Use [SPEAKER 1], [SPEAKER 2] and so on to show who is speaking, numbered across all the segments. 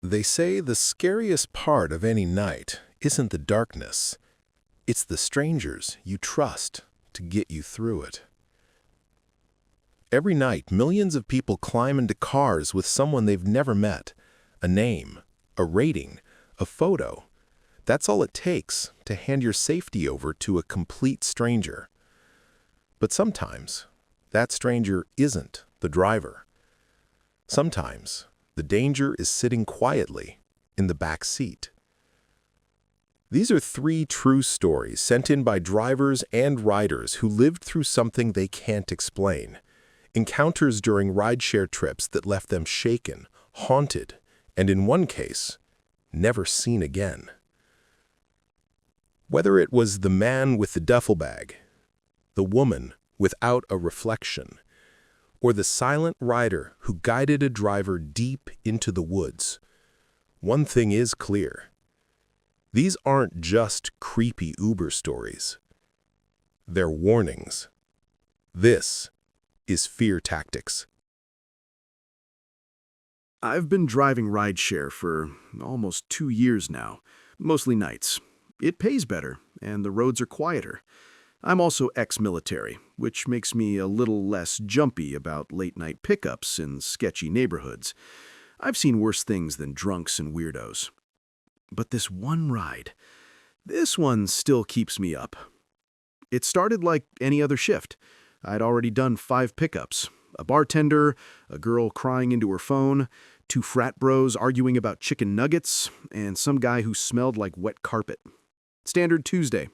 [SPEAKER 1] They say the scariest part of any night isn't the darkness, it's the strangers you trust to get you through it. Every night, millions of people climb into cars with someone they've never met. A name, a rating, a photo. That's all it takes to hand your safety over to a complete stranger. But sometimes, that stranger isn't the driver. Sometimes, the danger is sitting quietly in the back seat. These are 3 true stories sent in by drivers and riders who lived through something they can't explain. Encounters during rideshare trips that left them shaken, haunted, and in one case, never seen again. Whether it was the man with the duffel bag, the woman without a reflection, or the silent rider who guided a driver deep into the woods, one thing is clear. These aren't just creepy Uber stories. They're warnings. This is Fear Tactics.
[SPEAKER 2] I've been driving rideshare for almost 2 years now, mostly nights. It pays better, and the roads are quieter. I'm also ex-military, which makes me a little less jumpy about late-night pickups in sketchy neighborhoods. I've seen worse things than drunks and weirdos. But this one ride, this one still keeps me up. It started like any other shift. I'd already done 5 pickups. A bartender, a girl crying into her phone, 2 frat bros arguing about chicken nuggets, and some guy who smelled like wet carpet. Standard Tuesday.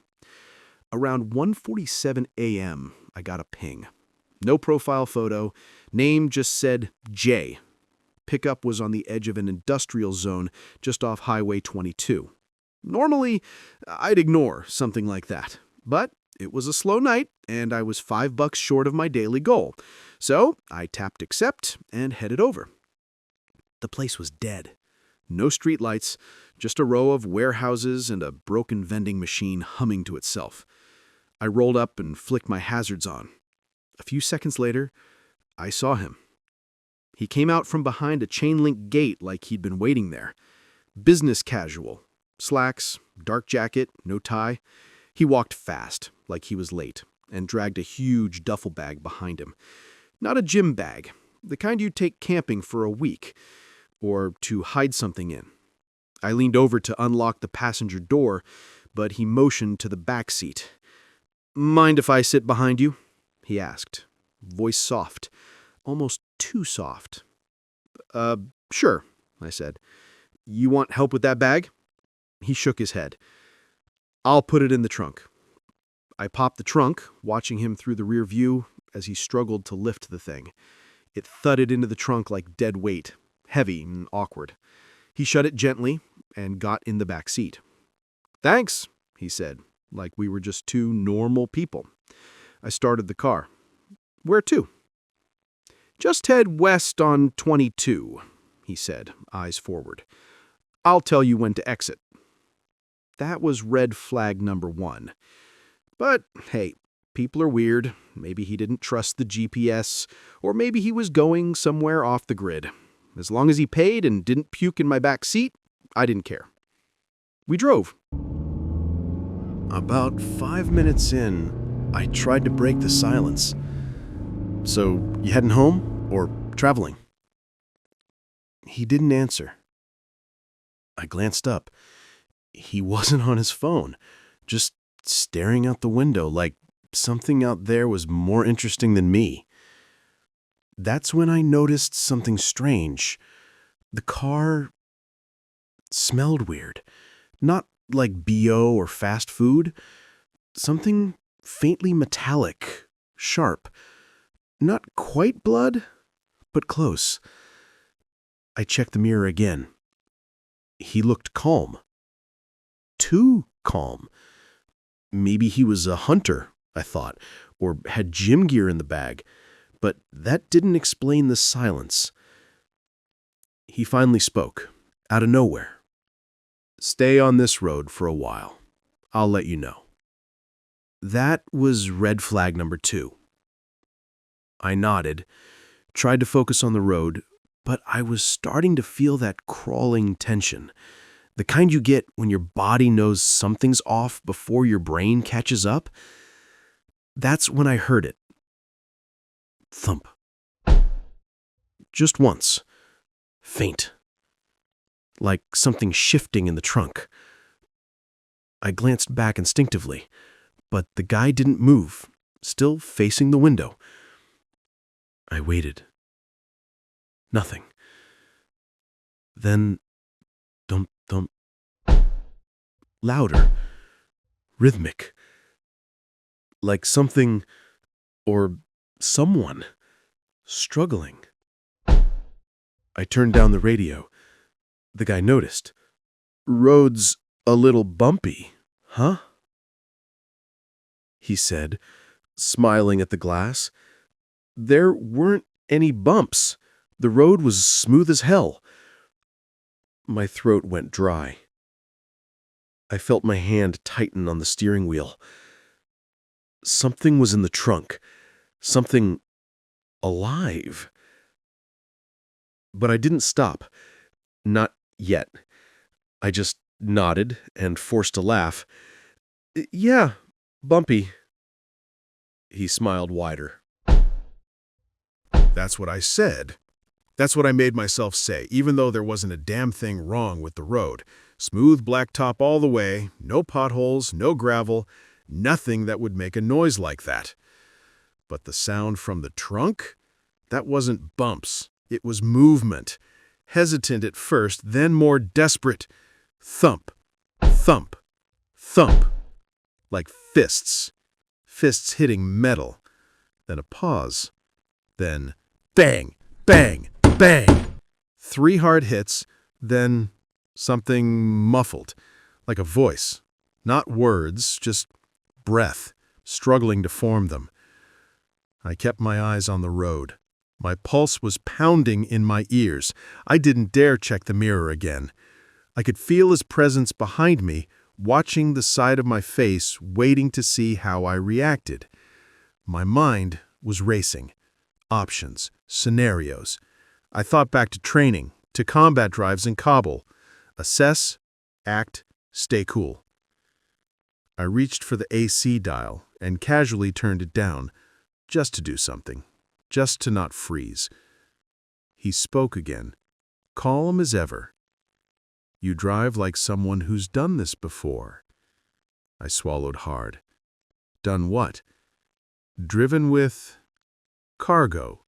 [SPEAKER 2] Around 1:47 a.m., I got a ping. No profile photo. Name just said J. Pickup was on the edge of an industrial zone just off Highway 22. Normally, I'd ignore something like that. But it was a slow night, and I was $5 short of my daily goal. So I tapped accept and headed over. The place was dead. No streetlights, just a row of warehouses and a broken vending machine humming to itself. I rolled up and flicked my hazards on. A few seconds later, I saw him. He came out from behind a chain-link gate like he'd been waiting there. Business casual. Slacks, dark jacket, no tie. He walked fast, like he was late, and dragged a huge duffel bag behind him. Not a gym bag, the kind you take camping for a week, or to hide something in. I leaned over to unlock the passenger door, but he motioned to the back seat. "Mind if I sit behind you?" he asked, voice soft, almost too soft. Sure," I said. "You want help with that bag?" He shook his head. "I'll put it in the trunk." I popped the trunk, watching him through the rear view as he struggled to lift the thing. It thudded into the trunk like dead weight, heavy and awkward. He shut it gently and got in the back seat. "Thanks," he said, like we were just 2 normal people. I started the car. "Where to?" "Just head west on 22, he said, eyes forward. "I'll tell you when to exit." That was red flag number 1. But, hey, people are weird. Maybe he didn't trust the GPS, or maybe he was going somewhere off the grid. As long as he paid and didn't puke in my back seat, I didn't care. We drove. About 5 minutes in, I tried to break the silence. "So, you heading home, or traveling?" He didn't answer. I glanced up. He wasn't on his phone, just staring out the window like something out there was more interesting than me. That's when I noticed something strange. The car smelled weird. Not like BO or fast food. Something faintly metallic, sharp. Not quite blood, but close. I checked the mirror again. He looked calm. Too calm. Maybe he was a hunter, I thought, or had gym gear in the bag. But that didn't explain the silence. He finally spoke, out of nowhere. "Stay on this road for a while. I'll let you know." That was red flag number 2. I nodded, tried to focus on the road, but I was starting to feel that crawling tension, the kind you get when your body knows something's off before your brain catches up. That's when I heard it. Thump. Just once. Faint. Like something shifting in the trunk. I glanced back instinctively, but the guy didn't move, still facing the window. I waited. Nothing. Then, thump, thump. Louder. Rhythmic. Like something, or someone, struggling. I turned down the radio. The guy noticed. "Road's a little bumpy, huh?" he said, smiling at the glass. There weren't any bumps. The road was smooth as hell. My throat went dry. I felt my hand tighten on the steering wheel. Something was in the trunk. Something alive. But I didn't stop. Not yet. I just nodded and forced a laugh. "Yeah, bumpy." He smiled wider.
[SPEAKER 1] That's what I said. That's what I made myself say, even though there wasn't a damn thing wrong with the road. Smooth blacktop all the way, no potholes, no gravel, nothing that would make a noise like that. But the sound from the trunk? That wasn't bumps. It was movement. Hesitant at first, then more desperate. Thump, thump, thump. Like fists. Fists hitting metal. Then a pause. Then bang, bang, bang. 3 hard hits, then something muffled, like a voice. Not words, just breath, struggling to form them. I kept my eyes on the road. My pulse was pounding in my ears. I didn't dare check the mirror again. I could feel his presence behind me, watching the side of my face, waiting to see how I reacted. My mind was racing. Options, scenarios. I thought back to training, to combat drives in Kabul. Assess, act, stay cool. I reached for the AC dial and casually turned it down, just to do something, just to not freeze. He spoke again, calm as ever. "You drive like someone who's done this before." I swallowed hard. Done what? Driven with cargo.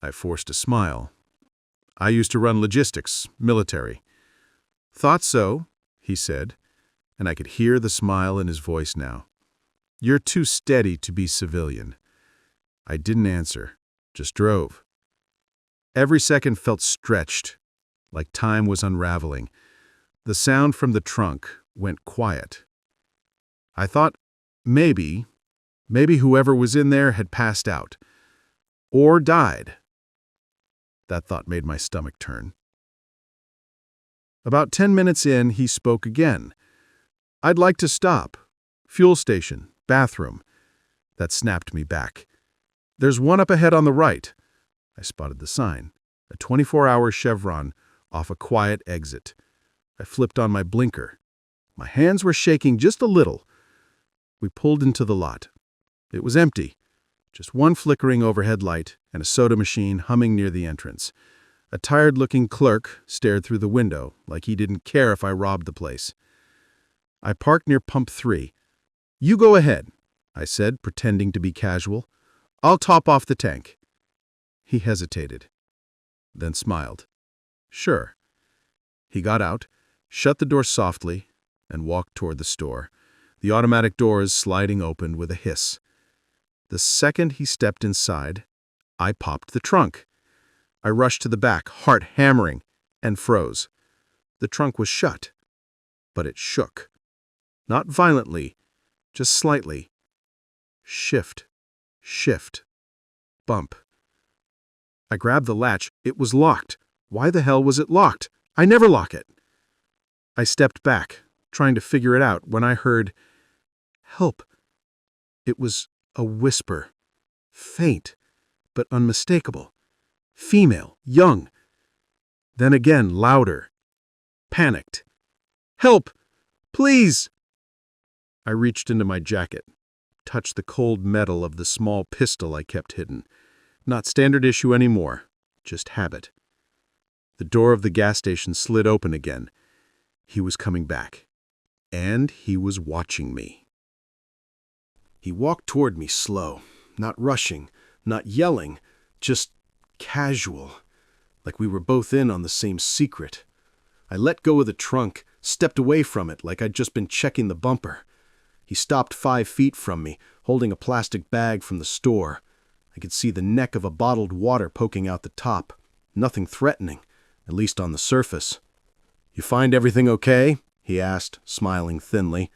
[SPEAKER 1] I forced a smile. "I used to run logistics, military." "Thought so," he said, and I could hear the smile in his voice now. "You're too steady to be civilian." I didn't answer, just drove. Every second felt stretched, like time was unraveling. The sound from the trunk went quiet. I thought maybe whoever was in there had passed out. Or died. That thought made my stomach turn. About 10 minutes in, he spoke again. "I'd like to stop. Fuel station, bathroom." That snapped me back. "There's one up ahead on the right." I spotted the sign. A 24-hour chevron off a quiet exit. I flipped on my blinker. My hands were shaking just a little. We pulled into the lot. It was empty. Just one flickering overhead light and a soda machine humming near the entrance. A tired-looking clerk stared through the window like he didn't care if I robbed the place. I parked near pump 3. "You go ahead," I said, pretending to be casual. "I'll top off the tank." He hesitated, then smiled. "Sure." He got out, shut the door softly, and walked toward the store, the automatic doors sliding open with a hiss. The second he stepped inside, I popped the trunk. I rushed to the back, heart hammering, and froze. The trunk was shut, but it shook. Not violently, just slightly. Shift, shift, bump. I grabbed the latch. It was locked. Why the hell was it locked? I never lock it. I stepped back, trying to figure it out, when I heard, "Help." It was a whisper, faint, but unmistakable.
[SPEAKER 2] Female, young. Then again, louder. Panicked. "Help! Please!" I reached into my jacket, touched the cold metal of the small pistol I kept hidden. Not standard issue anymore, just habit. The door of the gas station slid open again. He was coming back. And he was watching me. He walked toward me slow, not rushing, not yelling, just casual, like we were both in on the same secret. I let go of the trunk, stepped away from it like I'd just been checking the bumper. He stopped 5 feet from me, holding a plastic bag from the store. I could see the neck of a bottled water poking out the top. Nothing threatening, at least on the surface. "You find everything okay?" he asked, smiling thinly.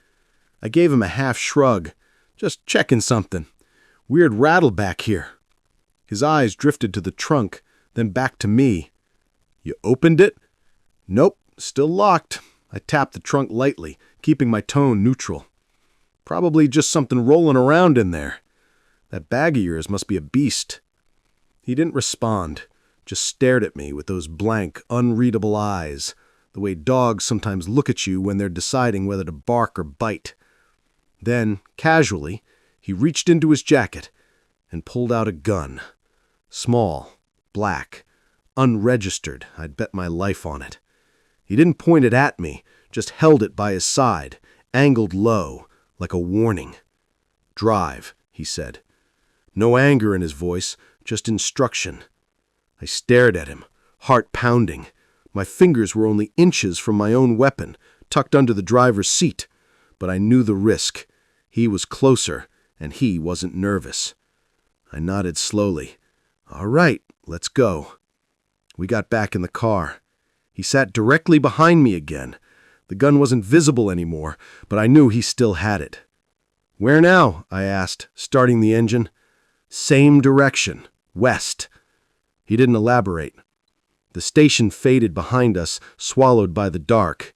[SPEAKER 2] I gave him a half shrug. "Just checking something. Weird rattle back here." His eyes drifted to the trunk, then back to me. "You opened it?" "Nope, still locked." I tapped the trunk lightly, keeping my tone neutral. "Probably just something rolling around in there. That bag of yours must be a beast." He didn't respond, just stared at me with those blank, unreadable eyes, the way dogs sometimes look at you when they're deciding whether to bark or bite. Then, casually, he reached into his jacket and pulled out a gun. Small, black, unregistered, I'd bet my life on it. He didn't point it at me, just held it by his side, angled low, like a warning. "Drive," he said. No anger in his voice, just instruction. I stared at him, heart pounding. My fingers were only inches from my own weapon, tucked under the driver's seat. But I knew the risk. He was closer, and he wasn't nervous. I nodded slowly. "All right, let's go." We got back in the car. He sat directly behind me again. The gun wasn't visible anymore, but I knew he still had it. "Where now?" I asked, starting the engine. "Same direction, west." He didn't elaborate. The station faded behind us, swallowed by the dark.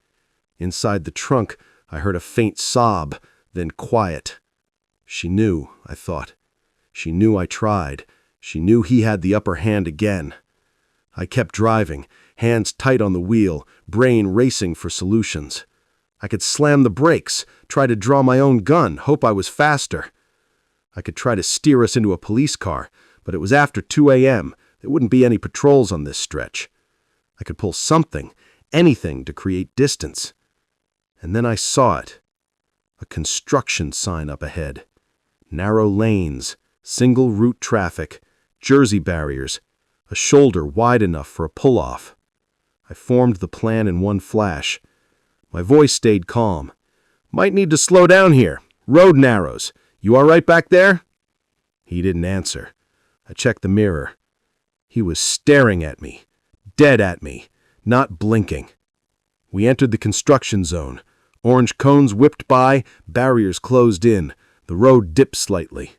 [SPEAKER 2] Inside the trunk, I heard a faint sob, then quiet. She knew, I thought. She knew I tried. She knew he had the upper hand again. I kept driving, hands tight on the wheel, brain racing for solutions. I could slam the brakes, try to draw my own gun, hope I was faster. I could try to steer us into a police car, but it was after 2 a.m. There wouldn't be any patrols on this stretch. I could pull something, anything to create distance. And then I saw it. A construction sign up ahead. Narrow lanes, single route traffic, Jersey barriers, a shoulder wide enough for a pull-off. I formed the plan in one flash. My voice stayed calm. "Might need to slow down here. Road narrows. You all right back there?" He didn't answer. I checked the mirror. He was staring at me, dead at me, not blinking. We entered the construction zone. Orange cones whipped by, barriers closed in. The road dipped slightly.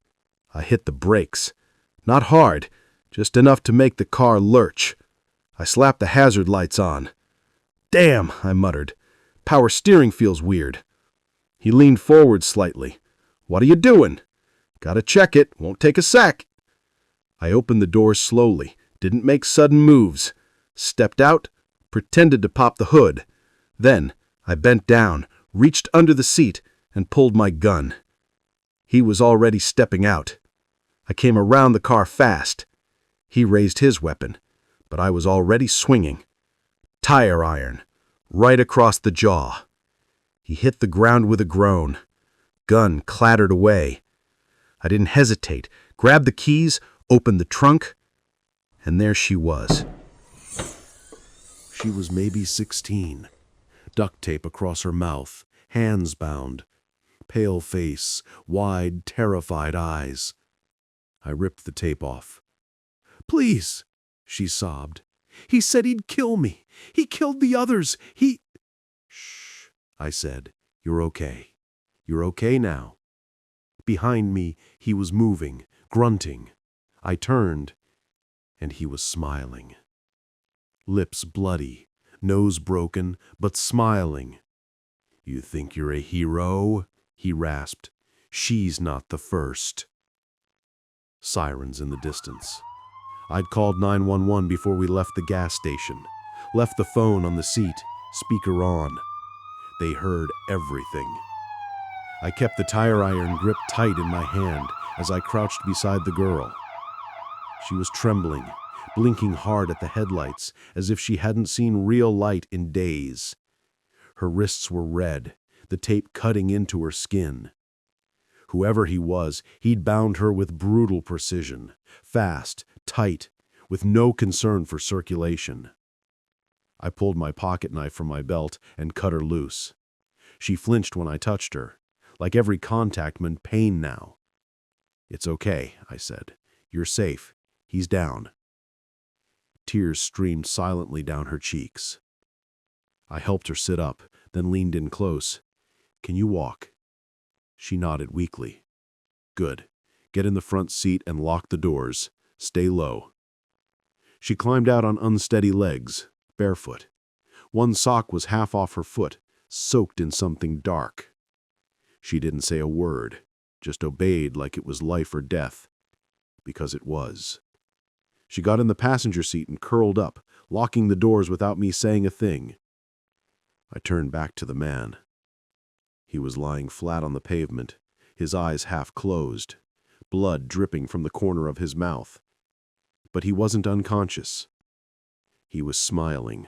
[SPEAKER 2] I hit the brakes. Not hard, just enough to make the car lurch. I slapped the hazard lights on. "Damn," I muttered. "Power steering feels weird." He leaned forward slightly. "What are you doing?" "Gotta check it. Won't take a sec." I opened the door slowly, didn't make sudden moves. Stepped out, pretended to pop the hood. Then I bent down, reached under the seat, and pulled my gun. He was already stepping out. I came around the car fast. He raised his weapon, but I was already swinging. Tire iron, right across the jaw. He hit the ground with a groan. Gun clattered away. I didn't hesitate, grabbed the keys, opened the trunk, and there she was. She was maybe 16. Duct tape across her mouth, hands bound. Pale face, wide, terrified eyes. I ripped the tape off. "Please," she sobbed. "He said he'd kill me. He killed the others. He—" "Shh," I said. "You're okay. You're okay now." Behind me, he was moving, grunting. I turned, and he was smiling. Lips bloody, nose broken, but smiling. "You think you're a hero?" he rasped. "She's not the first." Sirens in the distance. I'd called 911 before we left the gas station. Left the phone on the seat, speaker on. They heard everything. I kept the tire iron gripped tight in my hand as I crouched beside the girl. She was trembling, blinking hard at the headlights as if she hadn't seen real light in days. Her wrists were red, the tape cutting into her skin. Whoever he was, he'd bound her with brutal precision, fast, tight, with no concern for circulation. I pulled my pocket knife from my belt and cut her loose. She flinched when I touched her. Like every contact meant pain now. "It's okay," I said. "You're safe. He's down." Tears streamed silently down her cheeks. I helped her sit up, then leaned in close. "Can you walk?" She nodded weakly. "Good. Get in the front seat and lock the doors. Stay low." She climbed out on unsteady legs, barefoot. One sock was half off her foot, soaked in something dark. She didn't say a word, just obeyed like it was life or death, because it was. She got in the passenger seat and curled up, locking the doors without me saying a thing. I turned back to the man. He was lying flat on the pavement, his eyes half closed, blood dripping from the corner of his mouth. But he wasn't unconscious. He was smiling.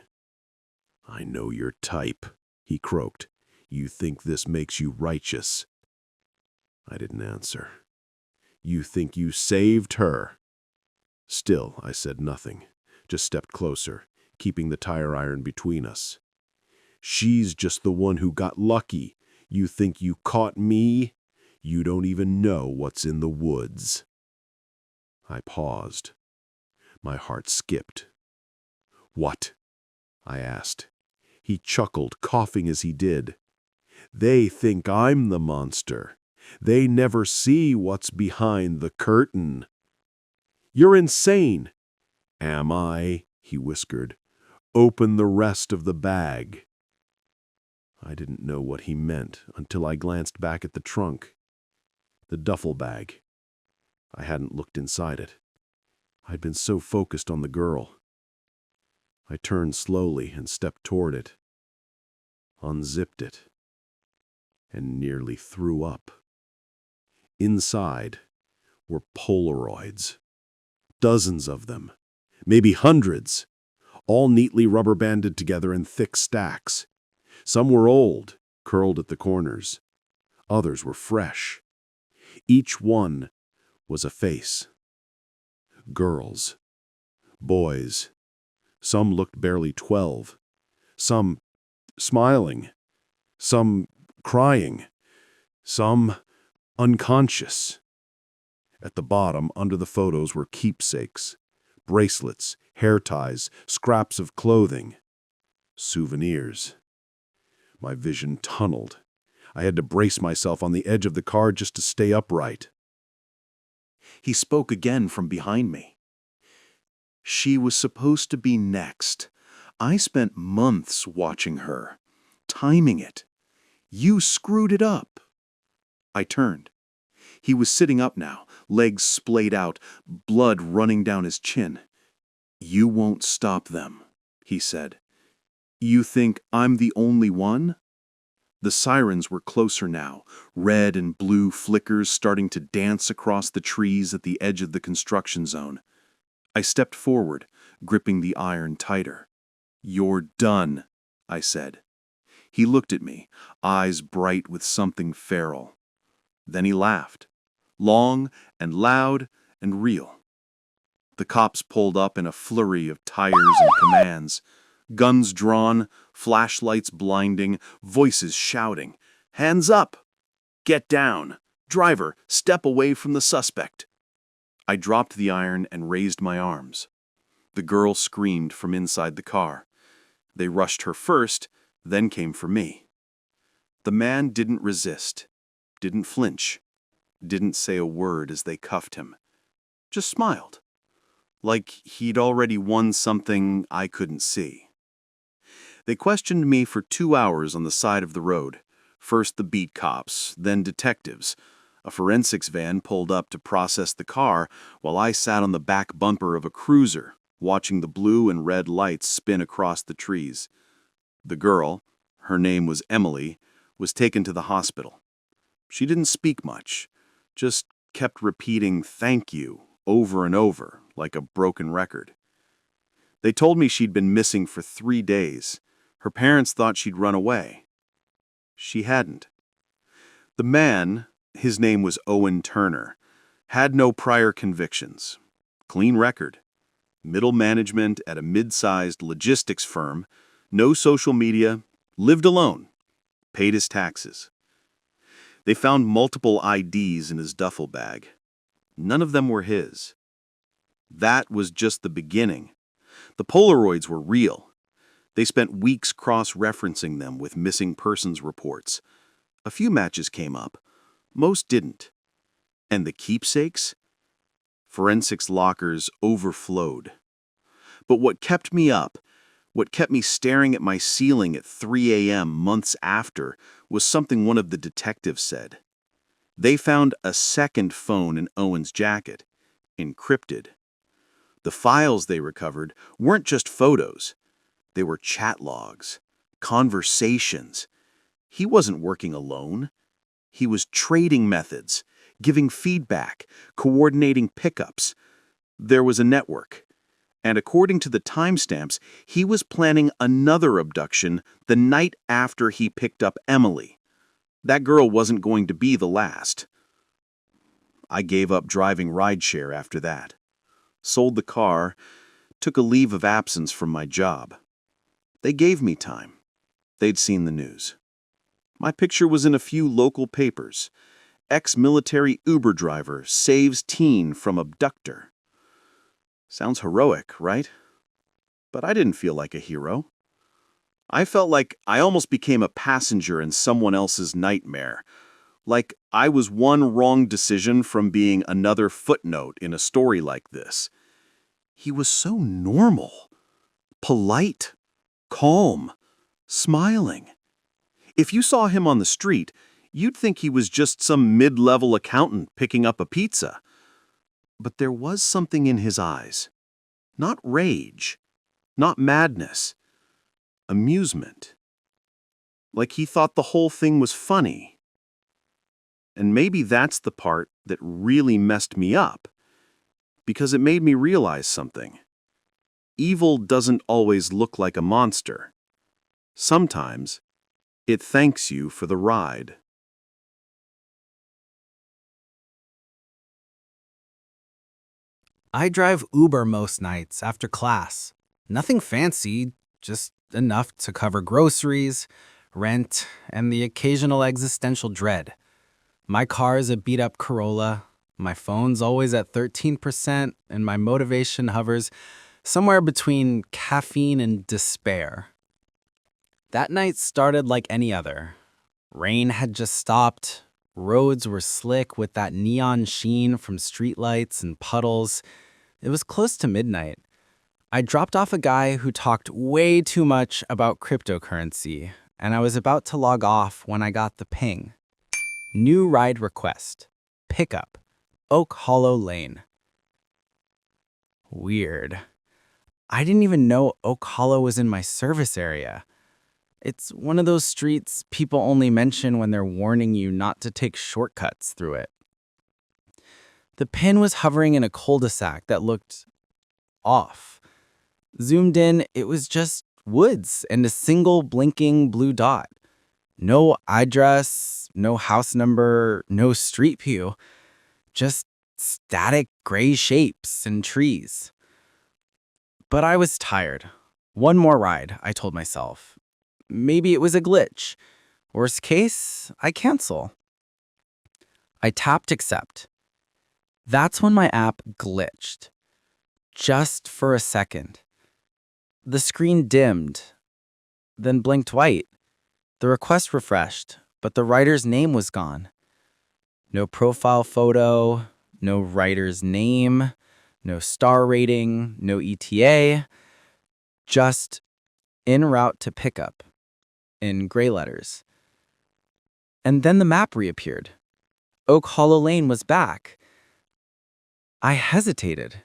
[SPEAKER 2] "I know your type," he croaked. "You think this makes you righteous." I didn't answer. "You think you saved her?" Still, I said nothing, just stepped closer, keeping the tire iron between us. "She's just the one who got lucky. You think you caught me? You don't even know what's in the woods." I paused. My heart skipped. "What?" I asked. He chuckled, coughing as he did. "They think I'm the monster. They never see what's behind the curtain." "You're insane." "Am I?" he whispered. "Open the rest of the bag." I didn't know what he meant until I glanced back at the trunk. The duffel bag. I hadn't looked inside it. I'd been so focused on the girl. I turned slowly and stepped toward it, unzipped it, and nearly threw up. Inside were Polaroids. Dozens of them, maybe hundreds, all neatly rubber-banded together in thick stacks. Some were old, curled at the corners. Others were fresh. Each one was a face. Girls, boys. Some looked barely 12. Some smiling. Some crying. Some unconscious. At the bottom, under the photos, were keepsakes, bracelets, hair ties, scraps of clothing, souvenirs. My vision tunneled. I had to brace myself on the edge of the car just to stay upright. He spoke again from behind me. "She was supposed to be next. I spent months watching her, timing it. You screwed it up." I turned. He was sitting up now, legs splayed out, blood running down his chin. "You won't stop them," he said. "You think I'm the only one?" The sirens were closer now, red and blue flickers starting to dance across the trees at the edge of the construction zone. I stepped forward, gripping the iron tighter. "You're done," I said. He looked at me, eyes bright with something feral. Then he laughed, long and loud and real. The cops pulled up in a flurry of tires and commands. Guns drawn, flashlights blinding, voices shouting. "Hands up! Get down! Driver, step away from the suspect!" I dropped the iron and raised my arms. The girl screamed from inside the car. They rushed her first, then came for me. The man didn't resist, didn't flinch, didn't say a word as they cuffed him. Just smiled, like he'd already won something I couldn't see. They questioned me for 2 hours on the side of the road. First the beat cops, then detectives. A forensics van pulled up to process the car while I sat on the back bumper of a cruiser, watching the blue and red lights spin across the trees. The girl, her name was Emily, was taken to the hospital. She didn't speak much, just kept repeating "thank you" over and over, like a broken record. They told me she'd been missing for 3 days. Her parents thought she'd run away. She hadn't. The man, his name was Owen Turner, had no prior convictions. Clean record. Middle management at a mid-sized logistics firm, no social media, lived alone, paid his taxes. They found multiple IDs in his duffel bag. None of them were his. That was just the beginning. The Polaroids were real. They spent weeks cross-referencing them with missing persons reports. A few matches came up. Most didn't. And the keepsakes? Forensics lockers overflowed. But what kept me up, what kept me staring at my ceiling at 3 a.m. months after, was something one of the detectives said. They found a second phone in Owen's jacket, encrypted. The files they recovered weren't just photos. They were chat logs, conversations. He wasn't working alone. He was trading methods, giving feedback, coordinating pickups. There was a network. And according to the timestamps, he was planning another abduction the night after he picked up Emily. That girl wasn't going to be the last. I gave up driving rideshare after that. Sold the car, took a leave of absence from my job. They gave me time. They'd seen the news. My picture was in a few local papers. Ex-military Uber driver saves teen from abductor. Sounds heroic, right? But I didn't feel like a hero. I felt like I almost became a passenger in someone else's nightmare. Like I was one wrong decision from being another footnote in a story like this. He was so normal, polite, calm, smiling. If you saw him on the street, you'd think he was just some mid-level accountant picking up a pizza. But there was something in his eyes. Not rage, not madness. Amusement. Like he thought the whole thing was funny. And maybe that's the part that really messed me up, because it made me realize something. Evil doesn't always look like a monster. Sometimes, it thanks you for the ride.
[SPEAKER 3] I drive Uber most nights after class. Nothing fancy, just enough to cover groceries, rent, and the occasional existential dread. My car is a beat-up Corolla, my phone's always at 13%, and my motivation hovers somewhere between caffeine and despair. That night started like any other. Rain had just stopped, roads were slick with that neon sheen from streetlights and puddles. It was close to midnight. I dropped off a guy who talked way too much about cryptocurrency, and I was about to log off when I got the ping. New ride request. Pickup. Oak Hollow Lane. Weird. I didn't even know Oak Hollow was in my service area. It's one of those streets people only mention when they're warning you not to take shortcuts through it. The pin was hovering in a cul-de-sac that looked off. Zoomed in, it was just woods and a single blinking blue dot. No address, no house number, no street view. Just static gray shapes and trees. But I was tired. One more ride, I told myself. Maybe it was a glitch. Worst case, I cancel. I tapped accept. That's when my app glitched. Just for a second. The screen dimmed, then blinked white. The request refreshed, but the writer's name was gone. No profile photo, no writer's name, no star rating, no ETA. Just en route to pickup, in gray letters. And then the map reappeared. Oak Hollow Lane was back. I hesitated.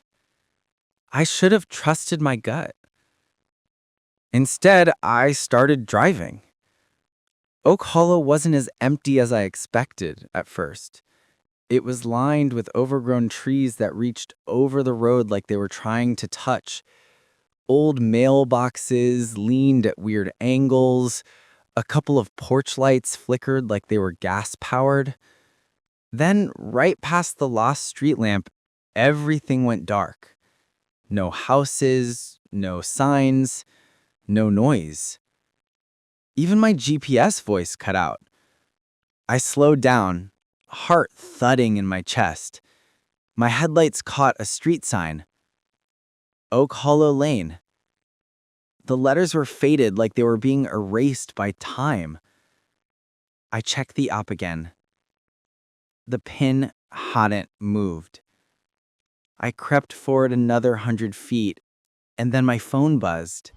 [SPEAKER 3] I should have trusted my gut. Instead, I started driving. Oak Hollow wasn't as empty as I expected at first. It was lined with overgrown trees that reached over the road like they were trying to touch. Old mailboxes leaned at weird angles. A couple of porch lights flickered like they were gas-powered. Then, right past the lost street lamp, everything went dark. No houses, no signs, no noise. Even my GPS voice cut out. I slowed down, heart thudding in my chest. My headlights caught a street sign. Oak Hollow Lane. The letters were faded like they were being erased by time. I checked the app again. The pin hadn't moved. I crept forward another 100 feet, and then my phone buzzed.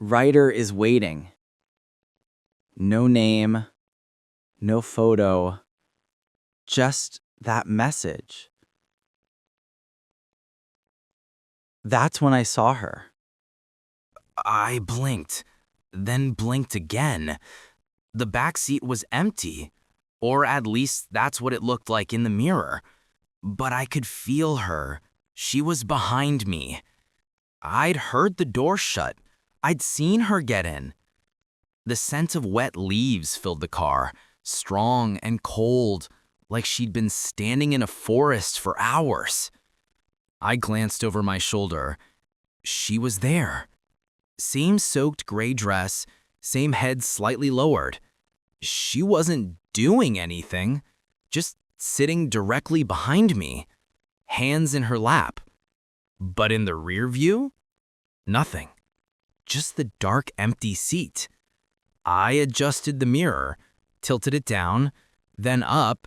[SPEAKER 3] Writer is waiting. No name, no photo, just that message. That's when I saw her.
[SPEAKER 4] I blinked, then blinked again. The back seat was empty, or at least that's what it looked like in the mirror. But I could feel her. She was behind me. I'd heard the door shut. I'd seen her get in. The scent of wet leaves filled the car, strong and cold, like she'd been standing in a forest for hours. I glanced over my shoulder. She was there. Same soaked gray dress, same head slightly lowered. She wasn't doing anything, just sitting directly behind me, hands in her lap. But in the rear view, nothing. Just the dark, empty seat. I adjusted the mirror, tilted it down, then up,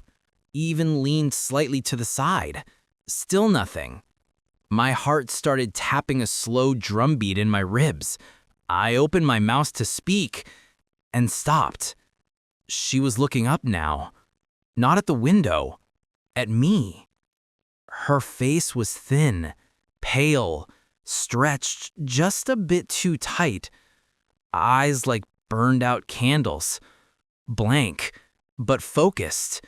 [SPEAKER 4] even leaned slightly to the side. Still nothing. My heart started tapping a slow drumbeat in my ribs. I opened my mouth to speak and stopped. She was looking up now, not at the window, at me. Her face was thin, pale, stretched just a bit too tight. Eyes like burned out candles. Blank, but focused.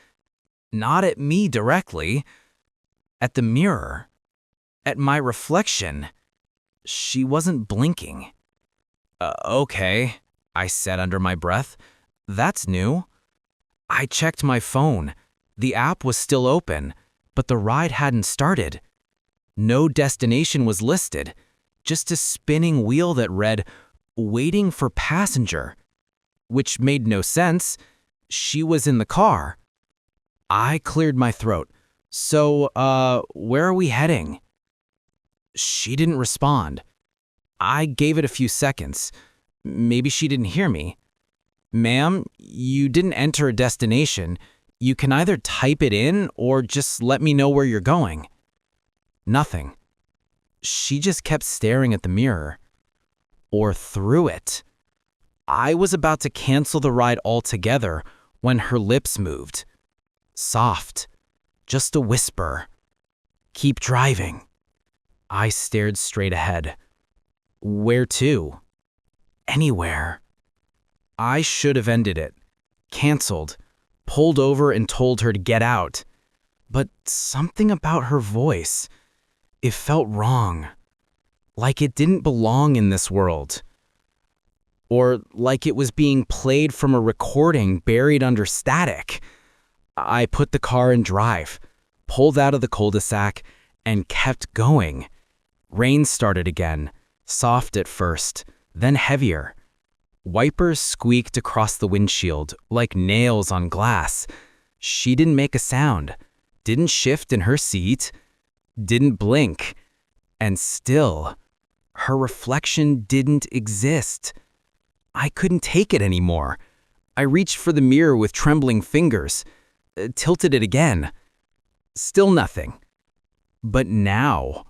[SPEAKER 4] Not at me directly, at the mirror. At my reflection. She wasn't blinking. Okay, I said under my breath. That's new. I checked my phone. The app was still open, but the ride hadn't started. No destination was listed, just a spinning wheel that read, "Waiting for passenger," which made no sense. She was in the car. I cleared my throat. So, where are we heading? She didn't respond. I gave it a few seconds. Maybe she didn't hear me. Ma'am, you didn't enter a destination. You can either type it in or just let me know where you're going. Nothing. She just kept staring at the mirror. Or through it. I was about to cancel the ride altogether when her lips moved. Soft. Just a whisper. Keep driving. I stared straight ahead. Where to? Anywhere. I should have ended it. Canceled. Pulled over and told her to get out. But something about her voice. It felt wrong. Like it didn't belong in this world. Or like it was being played from a recording buried under static. I put the car in drive, pulled out of the cul-de-sac, and kept going. Rain started again, soft at first, then heavier. Wipers squeaked across the windshield like nails on glass. She didn't make a sound, didn't shift in her seat, didn't blink. And still, her reflection didn't exist. I couldn't take it anymore. I reached for the mirror with trembling fingers, tilted it again. Still nothing. But now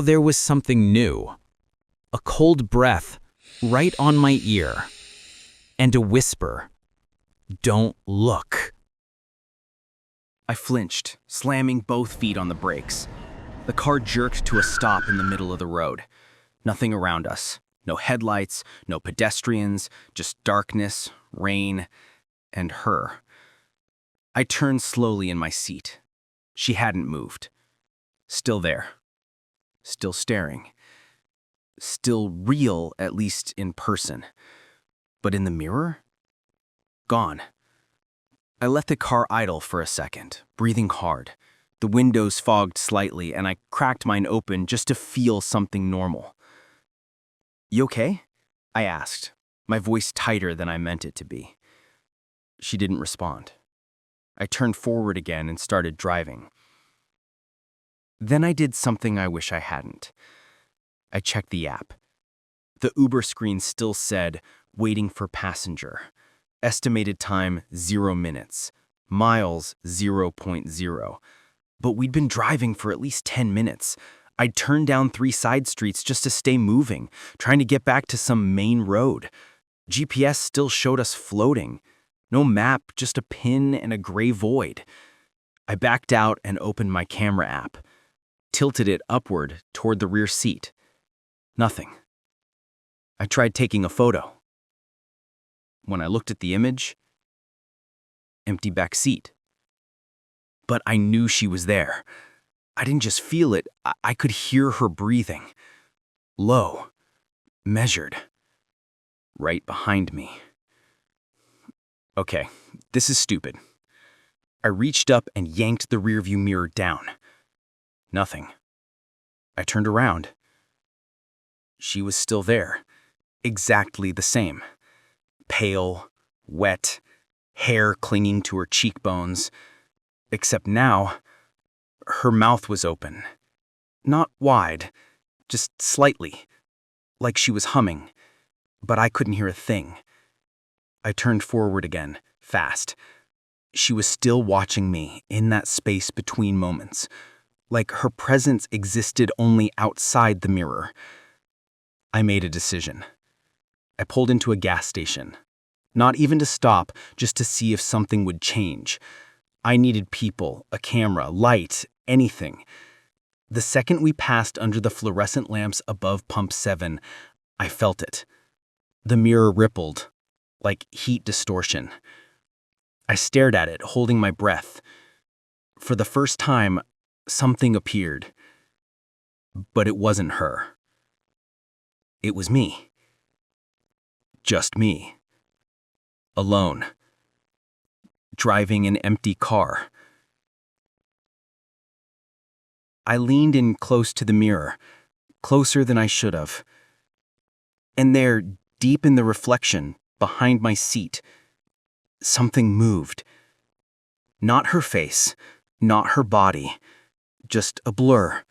[SPEAKER 4] there was something new. A cold breath right on my ear. And a whisper. Don't look.
[SPEAKER 5] I flinched, slamming both feet on the brakes. The car jerked to a stop in the middle of the road. Nothing around us. No headlights, no pedestrians, just darkness, rain, and her. I turned slowly in my seat. She hadn't moved. Still there. Still staring. Still real, at least in person. But in the mirror? Gone. I let the car idle for a second, breathing hard. The windows fogged slightly, and I cracked mine open just to feel something normal. "You okay?" I asked, my voice tighter than I meant it to be. She didn't respond. I turned forward again and started driving. Then I did something I wish I hadn't. I checked the app. The Uber screen still said, "Waiting for passenger." Estimated time, 0 minutes. Miles, 0.0. But we'd been driving for at least 10 minutes. I'd turned down 3 side streets just to stay moving, trying to get back to some main road. GPS still showed us floating. No map, just a pin and a gray void. I backed out and opened my camera app, tilted it upward toward the rear seat. Nothing. I tried taking a photo. When I looked at the image, empty back seat. But I knew she was there. I didn't just feel it, I could hear her breathing. Low, measured, right behind me. Okay, this is stupid. I reached up and yanked the rearview mirror down. Nothing. I turned around. She was still there, exactly the same. Pale, wet, hair clinging to her cheekbones. Except now, her mouth was open. Not wide, just slightly, like she was humming, but I couldn't hear a thing. I turned forward again, fast. She was still watching me in that space between moments, like her presence existed only outside the mirror. I made a decision. I pulled into a gas station. Not even to stop, just to see if something would change. I needed people, a camera, light, anything. The second we passed under the fluorescent lamps above Pump 7, I felt it. The mirror rippled, like heat distortion. I stared at it, holding my breath. For the first time, something appeared. But it wasn't her. It was me. Just me. Alone. Driving an empty car. I leaned in close to the mirror, closer than I should have. And there, deep in the reflection, behind my seat, something moved. Not her face, not her body, just a blur.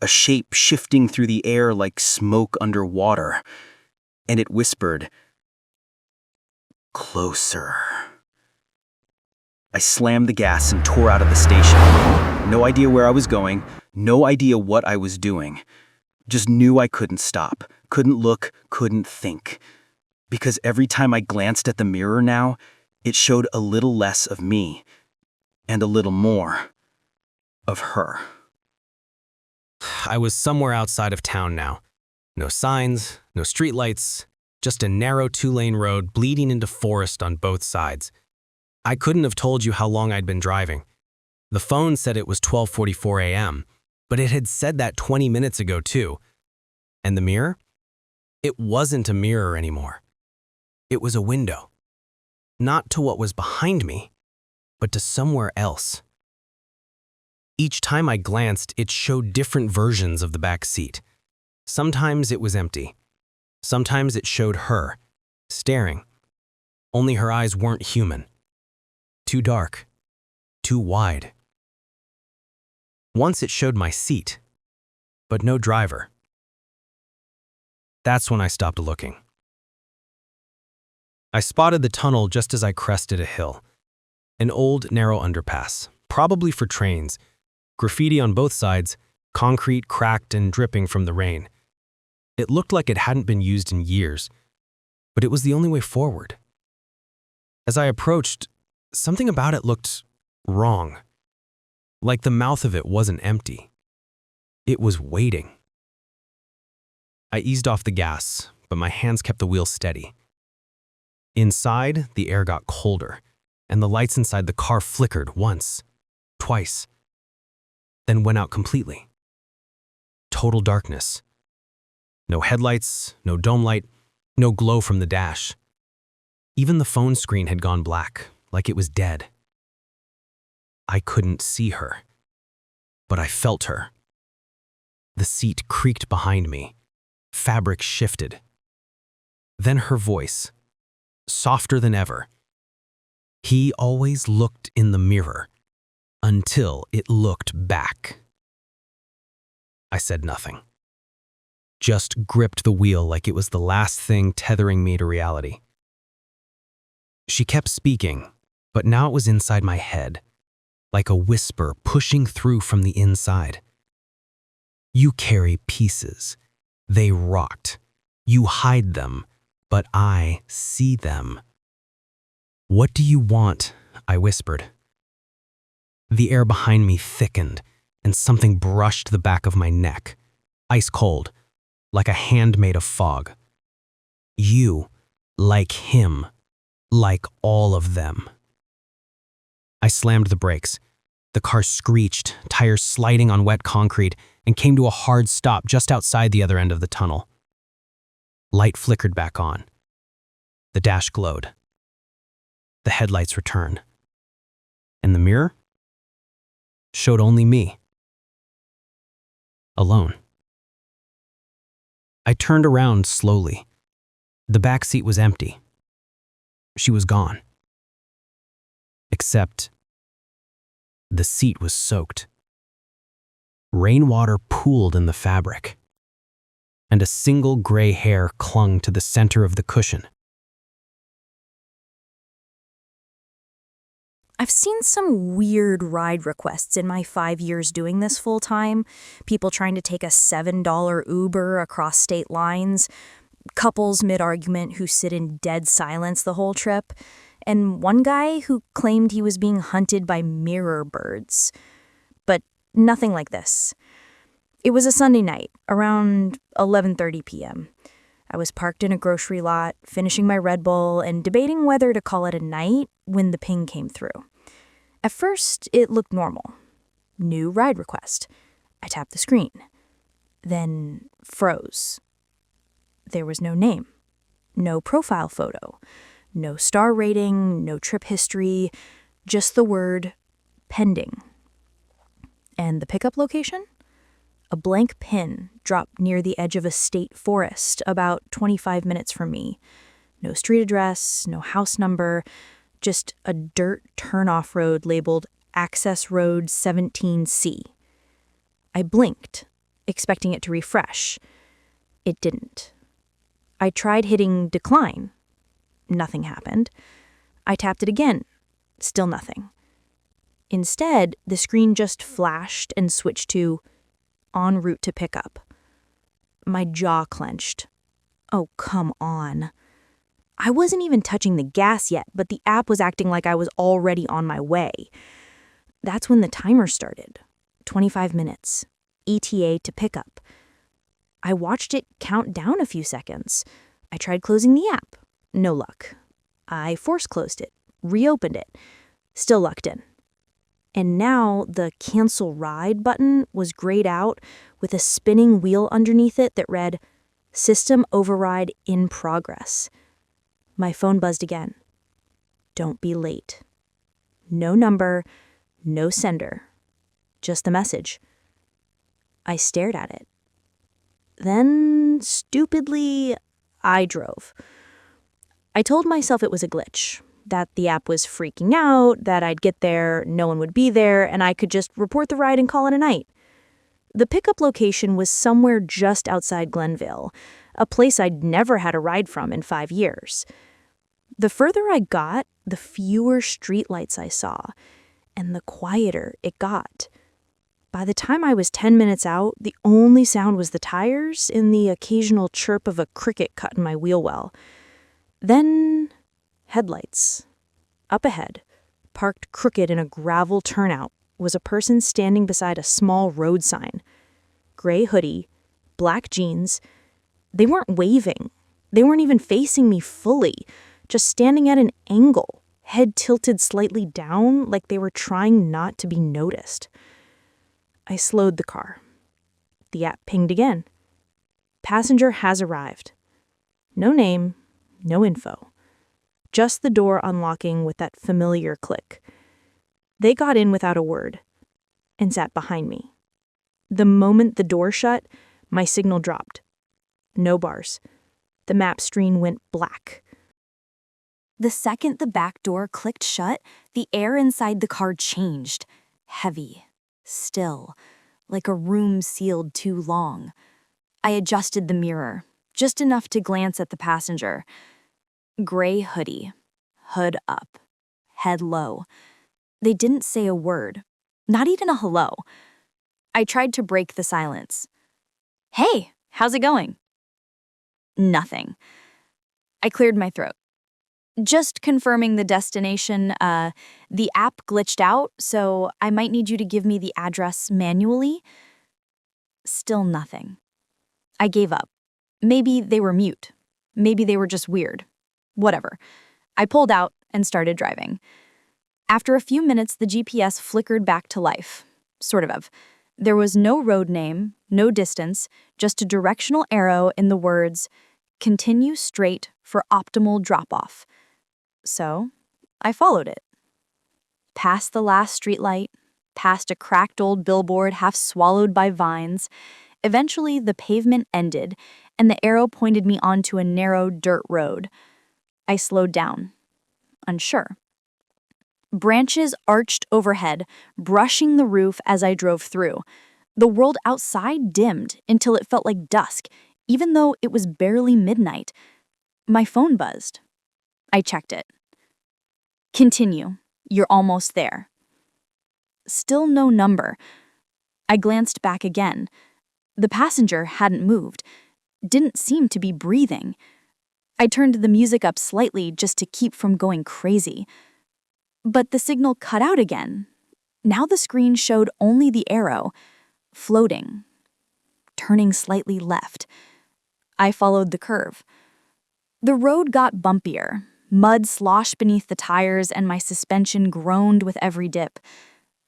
[SPEAKER 5] A shape shifting through the air like smoke under water. And it whispered, "Closer." I slammed the gas and tore out of the station. No idea where I was going, no idea what I was doing. Just knew I couldn't stop, couldn't look, couldn't think. Because every time I glanced at the mirror now, it showed a little less of me and a little more of her.
[SPEAKER 4] I was somewhere outside of town now. No signs, no streetlights, just a narrow 2-lane road bleeding into forest on both sides. I couldn't have told you how long I'd been driving. The phone said it was 12:44 a.m., but it had said that 20 minutes ago too. And the mirror? It wasn't a mirror anymore. It was a window. Not to what was behind me, but to somewhere else. Each time I glanced, it showed different versions of the back seat. Sometimes it was empty. Sometimes it showed her, staring. Only her eyes weren't human. Too dark. Too wide. Once it showed my seat, but no driver. That's when I stopped looking. I spotted the tunnel just as I crested a hill. An old, narrow underpass, probably for trains. Graffiti on both sides, concrete cracked and dripping from the rain. It looked like it hadn't been used in years, but it was the only way forward. As I approached, something about it looked
[SPEAKER 6] wrong. Like the mouth of it wasn't empty. It was waiting. I eased off the gas, but my hands kept the wheel steady. Inside, the air got colder, and the lights inside the car flickered once, twice, then went out completely. Total darkness. No headlights, no dome light, no glow from the dash. Even the phone screen had gone black, like it was dead. I couldn't see her, but I felt her. The seat creaked behind me. Fabric shifted. Then her voice, softer than ever. He always looked in the mirror until it looked back. I said nothing. Just gripped the wheel like it was the last thing tethering me to reality. She kept speaking, but now it was inside my head, like a whisper pushing through from the inside. You carry pieces. They rot. You hide them, but I see them. What do you want? I whispered. The air behind me thickened, and something brushed the back of my neck, ice cold, like a hand made of fog. You, like him, like all of them. I slammed the brakes. The car screeched, tires sliding on wet concrete, and came to a hard stop just outside the other end of the tunnel. Light flickered back on. The dash glowed. The headlights returned. And the mirror showed only me. Alone. I turned around slowly. The back seat was empty. She was gone. Except the seat was soaked. Rainwater pooled in the fabric, and a single gray hair clung to the center of the cushion.
[SPEAKER 7] I've seen some weird ride requests in my 5 years doing this full time. People trying to take a $7 Uber across state lines, couples mid-argument who sit in dead silence the whole trip, and one guy who claimed he was being hunted by mirror birds. But nothing like this. It was a Sunday night, around 11:30 p.m. I was parked in a grocery lot, finishing my Red Bull and debating whether to call it a night when the ping came through. At first, it looked normal. New ride request. I tapped the screen. Then froze. There was no name, no profile photo, no star rating, no trip history, just the word pending. And the pickup location? A blank pin dropped near the edge of a state forest about 25 minutes from me. No street address, no house number, just a dirt turn-off road labeled Access Road 17C. I blinked, expecting it to refresh. It didn't. I tried hitting decline. Nothing happened. I tapped it again. Still nothing. Instead, the screen just flashed and switched to en route to pickup. My jaw clenched. Oh, come on. I wasn't even touching the gas yet, but the app was acting like I was already on my way. That's when the timer started. 25 minutes. ETA to pickup. I watched it count down a few seconds. I tried closing the app. No luck. I force closed it, reopened it. Still lucked in. And now the cancel ride button was grayed out with a spinning wheel underneath it that read, System override in progress. My phone buzzed again. Don't be late. No number, no sender. Just the message. I stared at it. Then, stupidly, I drove. I told myself it was a glitch, that the app was freaking out, that I'd get there, no one would be there, and I could just report the ride and call it a night. The pickup location was somewhere just outside Glenville, a place I'd never had a ride from in 5 years. The further I got, the fewer streetlights I saw, and the quieter it got. By the time I was 10 minutes out, the only sound was the tires and the occasional chirp of a cricket cut in my wheel well. Then, headlights. Up ahead, parked crooked in a gravel turnout, was a person standing beside a small road sign. Gray hoodie, black jeans. They weren't waving. They weren't even facing me fully, just standing at an angle, head tilted slightly down like they were trying not to be noticed. I slowed the car. The app pinged again. Passenger has arrived. No name, no info. Just the door unlocking with that familiar click. They got in without a word and sat behind me. The moment the door shut, my signal dropped. No bars. The map screen went black. The second the back door clicked shut, the air inside the car changed. Heavy, still, like a room sealed too long. I adjusted the mirror, just enough to glance at the passenger. Gray hoodie, hood up, head low. They didn't say a word, not even a hello. I tried to break the silence. Hey, how's it going? Nothing. I cleared my throat. Just confirming the destination, the app glitched out, so I might need you to give me the address manually. Still nothing. I gave up. Maybe they were mute. Maybe they were just weird. Whatever. I pulled out and started driving. After a few minutes, the GPS flickered back to life. Sort of. There was no road name, no distance, just a directional arrow in the words, "Continue straight for optimal drop-off." So, I followed it. Past the last streetlight, past a cracked old billboard half swallowed by vines. Eventually, the pavement ended, and the arrow pointed me onto a narrow dirt road. I slowed down, unsure. Branches arched overhead, brushing the roof as I drove through. The world outside dimmed until it felt like dusk, even though it was barely midnight. My phone buzzed. I checked it. Continue. You're almost there. Still no number. I glanced back again. The passenger hadn't moved, didn't seem to be breathing. I turned the music up slightly just to keep from going crazy. But the signal cut out again. Now the screen showed only the arrow, floating, turning slightly left. I followed the curve. The road got bumpier. Mud sloshed beneath the tires and my suspension groaned with every dip.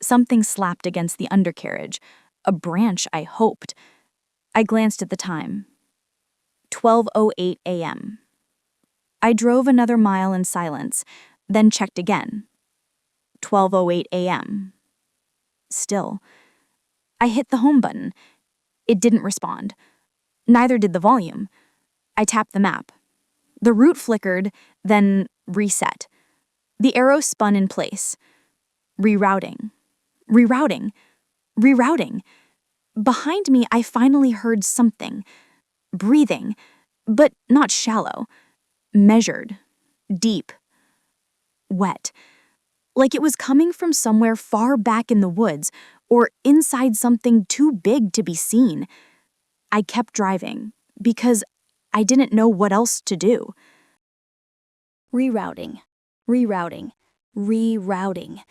[SPEAKER 7] Something slapped against the undercarriage. A branch, I hoped. I glanced at the time. 12:08 a.m. I drove another mile in silence, then checked again. 12:08 a.m. Still. I hit the home button. It didn't respond. Neither did the volume. I tapped the map. The route flickered, then reset. The arrow spun in place. Rerouting. Rerouting. Rerouting. Behind me, I finally heard something. Breathing, but not shallow. Measured. Deep. Wet. Like it was coming from somewhere far back in the woods or inside something too big to be seen. I kept driving because I didn't know what else to do. Rerouting. Rerouting. Rerouting.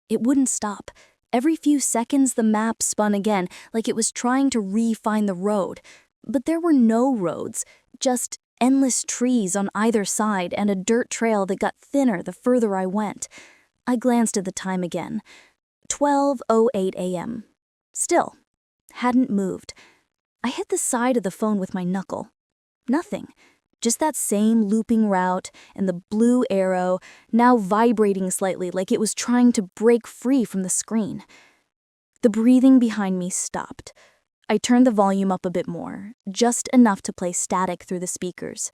[SPEAKER 7] It wouldn't stop. Every few seconds the map spun again, like it was trying to re-find the road. But there were no roads, just endless trees on either side and a dirt trail that got thinner the further I went. I glanced at the time again. 12:08 a.m. Still. Hadn't moved. I hit the side of the phone with my knuckle. Nothing. Just that same looping route and the blue arrow, now vibrating slightly like it was trying to break free from the screen. The breathing behind me stopped. I turned the volume up a bit more, just enough to play static through the speakers.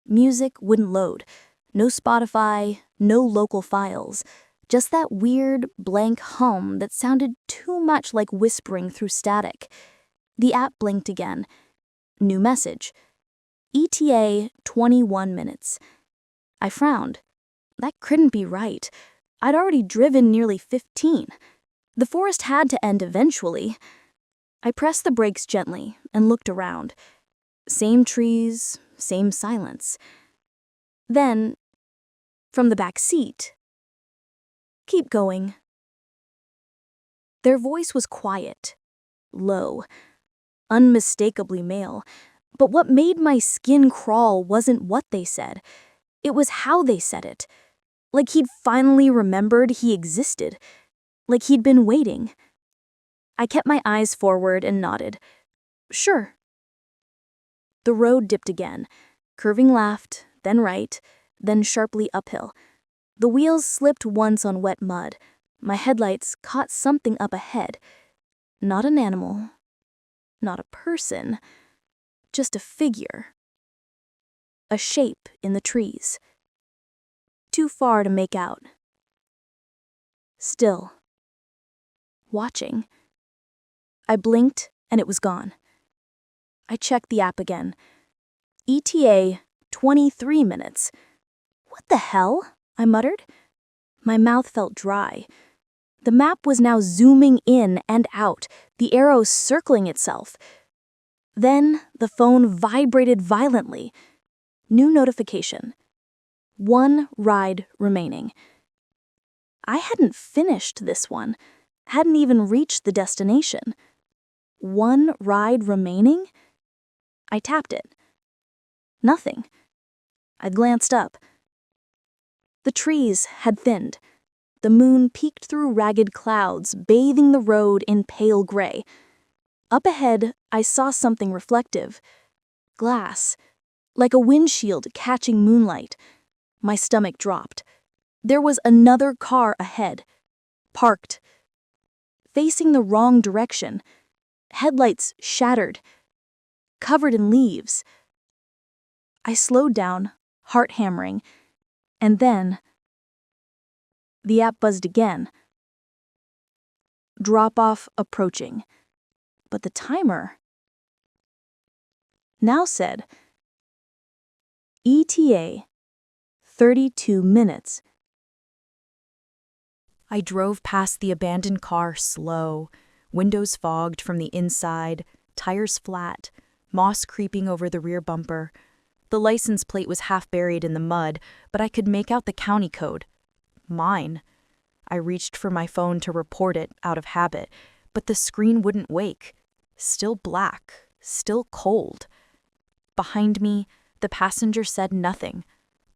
[SPEAKER 7] Music wouldn't load. No Spotify, no local files. Just that weird, blank hum that sounded too much like whispering through static. The app blinked again. New message. ETA 21 minutes. I frowned. That couldn't be right. I'd already driven nearly 15. The forest had to end eventually. I pressed the brakes gently and looked around. Same trees, same silence. Then, from the back seat, Keep going. Their voice was quiet, low, unmistakably male, but what made my skin crawl wasn't what they said. It was how they said it. Like he'd finally remembered he existed. Like he'd been waiting. I kept my eyes forward and nodded. Sure. The road dipped again, curving left, then right, then sharply uphill. The wheels slipped once on wet mud. My headlights caught something up ahead. Not an animal, not a person, just a figure. A shape in the trees. Too far to make out. Still. Watching. I blinked and it was gone. I checked the app again. ETA, 23 minutes. What the hell? I muttered. My mouth felt dry. The map was now zooming in and out, the arrows circling itself. Then the phone vibrated violently. New notification. 1 ride remaining. I hadn't finished this one, hadn't even reached the destination. 1 ride remaining? I tapped it. Nothing. I glanced up. The trees had thinned. The moon peeked through ragged clouds, bathing the road in pale gray. Up ahead, I saw something reflective. Glass, like a windshield catching moonlight. My stomach dropped. There was another car ahead, parked, facing the wrong direction. Headlights shattered, covered in leaves. I slowed down, heart hammering, and then the app buzzed again. Drop-off approaching, but the timer now said ETA 32 minutes. I drove past the abandoned car slow, windows fogged from the inside, tires flat, moss creeping over the rear bumper. The license plate was half buried in the mud, but I could make out the county code. Mine. I reached for my phone to report it out of habit, but the screen wouldn't wake. Still black, still cold. Behind me, the passenger said nothing.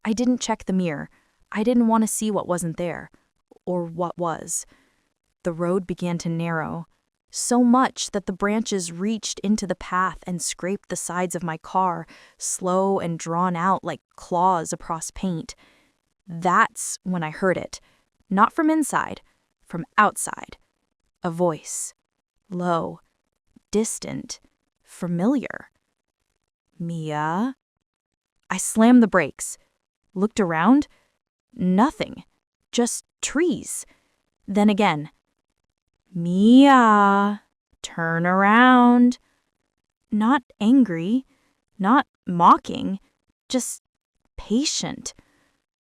[SPEAKER 7] I didn't check the mirror. I didn't want to see what wasn't there, or what was. The road began to narrow, so much that the branches reached into the path and scraped the sides of my car, slow and drawn out like claws across paint. That's when I heard it. Not from inside, from outside. A voice. Low, distant, familiar. Mia? I slammed the brakes. Looked around. Nothing. Just trees. Then again. Mia, turn around. Not angry, not mocking, just patient.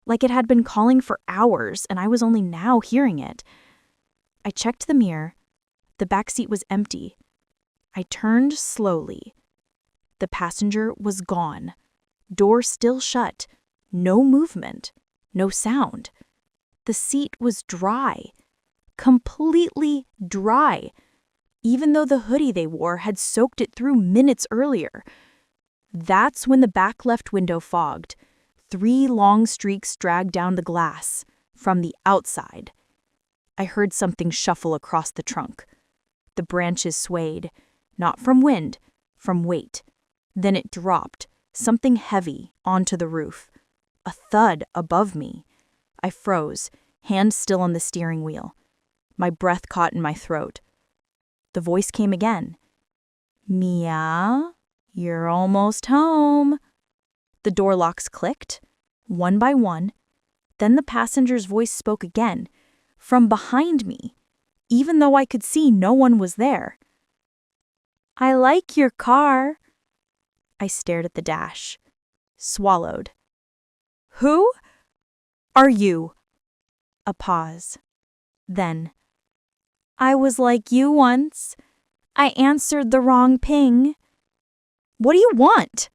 [SPEAKER 7] Like it had been calling for hours and I was only now hearing it. I checked the mirror. The back seat was empty. I turned slowly. The passenger was gone. Door still shut. No movement. No sound. The seat was dry. Completely dry, even though the hoodie they wore had soaked it through minutes earlier. That's when the back left window fogged. 3 long streaks dragged down the glass, from the outside. I heard something shuffle across the trunk. The branches swayed, not from wind, from weight. Then it dropped, something heavy, onto the roof. A thud above me. I froze, hand still on the steering wheel. My breath caught in my throat. The voice came again. Mia, you're almost home. The door locks clicked, one by one. Then the passenger's voice spoke again, from behind me, even though I could see no one was there. I like your car. I stared at the dash, swallowed. Who are you? A pause. Then, I was like you once. I answered the wrong ping. What do you want?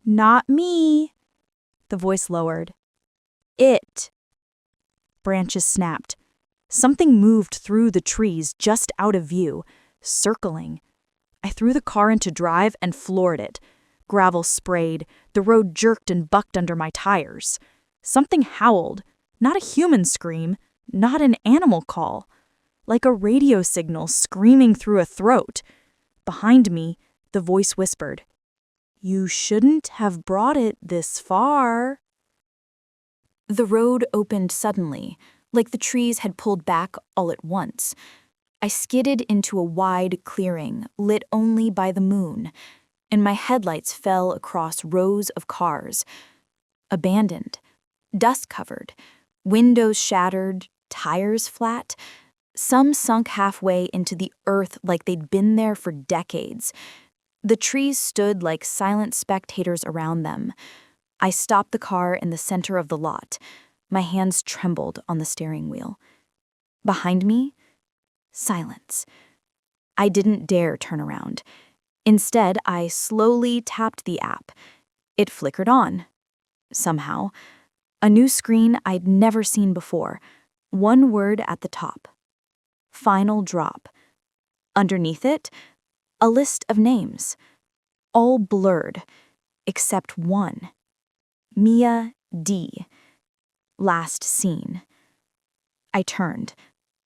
[SPEAKER 7] Not me. The voice lowered. It. Branches snapped. Something moved through the trees just out of view, circling. I threw the car into drive and floored it. Gravel sprayed, the road jerked and bucked under my tires. Something howled, not a human scream, not an animal call, like a radio signal screaming through a throat. Behind me, the voice whispered, "You shouldn't have brought it this far." The road opened suddenly, like the trees had pulled back all at once. I skidded into a wide clearing, lit only by the moon, and my headlights fell across rows of cars. Abandoned, dust-covered, windows shattered, tires flat. Some sunk halfway into the earth like they'd been there for decades. The trees stood like silent spectators around them. I stopped the car in the center of the lot. My hands trembled on the steering wheel. Behind me, silence. I didn't dare turn around. Instead, I slowly tapped the app. It flickered on. Somehow, a new screen I'd never seen before. One word at the top. Final drop. Underneath it, a list of names. All blurred, except one. Mia D. Last seen. I turned.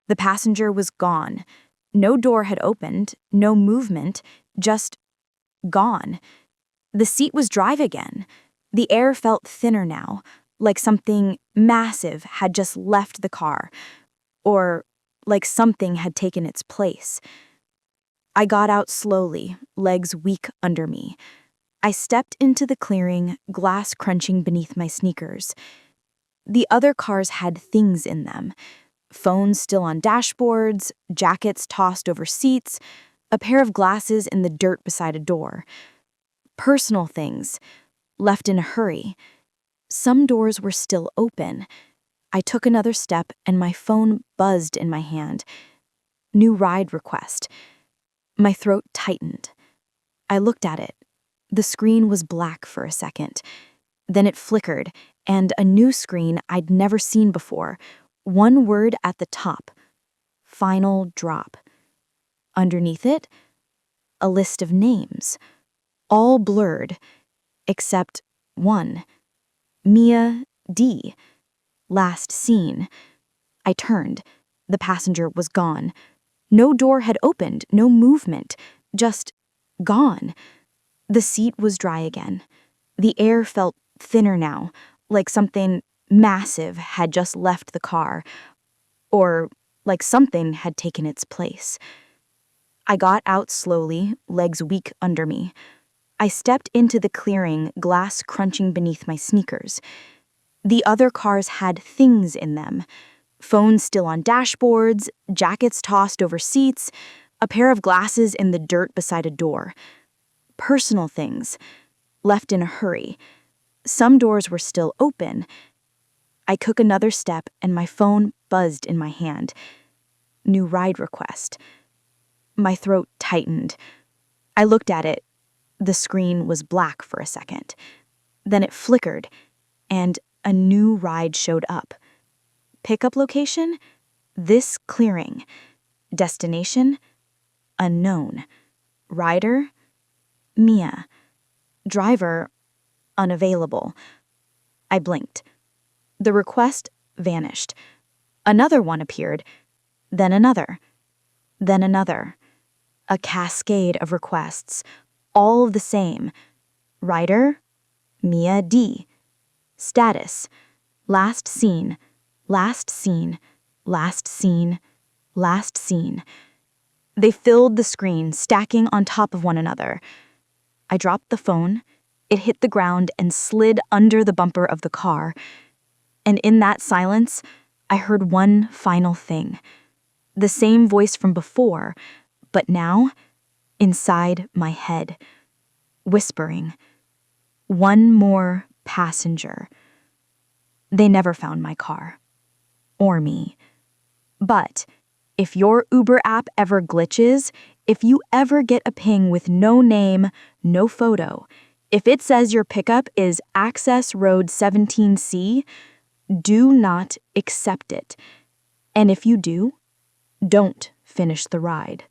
[SPEAKER 7] The passenger was gone. No door had opened, no movement, just gone. The seat was dry again. The air felt thinner now, like something massive had just left the car, or like something had taken its place. I got out slowly, legs weak under me. I stepped into the clearing, glass crunching beneath my sneakers. The other cars had things in them. Phones still on dashboards, jackets tossed over seats, a pair of glasses in the dirt beside a door. Personal things, left in a hurry. Some doors were still open. I took another step and my phone buzzed in my hand. New ride request. My throat tightened. I looked at it. The screen was black for a second. Then it flickered, and a new screen I'd never seen before. One word at the top. Final drop. Underneath it, a list of names. All blurred, except one. Mia D. Last seen. I turned. The passenger was gone. No door had opened, no movement, just gone. The seat was dry again. The air felt thinner now, like something massive had just left the car, or like something had taken its place. I got out slowly, legs weak under me. I stepped into the clearing, glass crunching beneath my sneakers. The other cars had things in them. Phones still on dashboards, jackets tossed over seats, a pair of glasses in the dirt beside a door. Personal things, left in a hurry. Some doors were still open. I took another step and my phone buzzed in my hand. New ride request. My throat tightened. I looked at it. The screen was black for a second. Then it flickered, and a new ride showed up. Pickup location? This clearing. Destination? Unknown. Rider? Mia. Driver? Unavailable. I blinked. The request vanished. Another one appeared. Then another. Then another. A cascade of requests, all the same. Rider? Mia D. Status? Last seen. Last seen. Last seen. Last seen. They filled the screen, stacking on top of one another. I dropped the phone. It hit the ground and slid under the bumper of the car. And in that silence, I heard one final thing. The same voice from before, but now, inside my head, whispering, "One more passenger." They never found my car. Or me. But if your Uber app ever glitches, if you ever get a ping with no name, no photo, if it says your pickup is Access Road 17C, do not accept it. And if you do, don't finish the ride.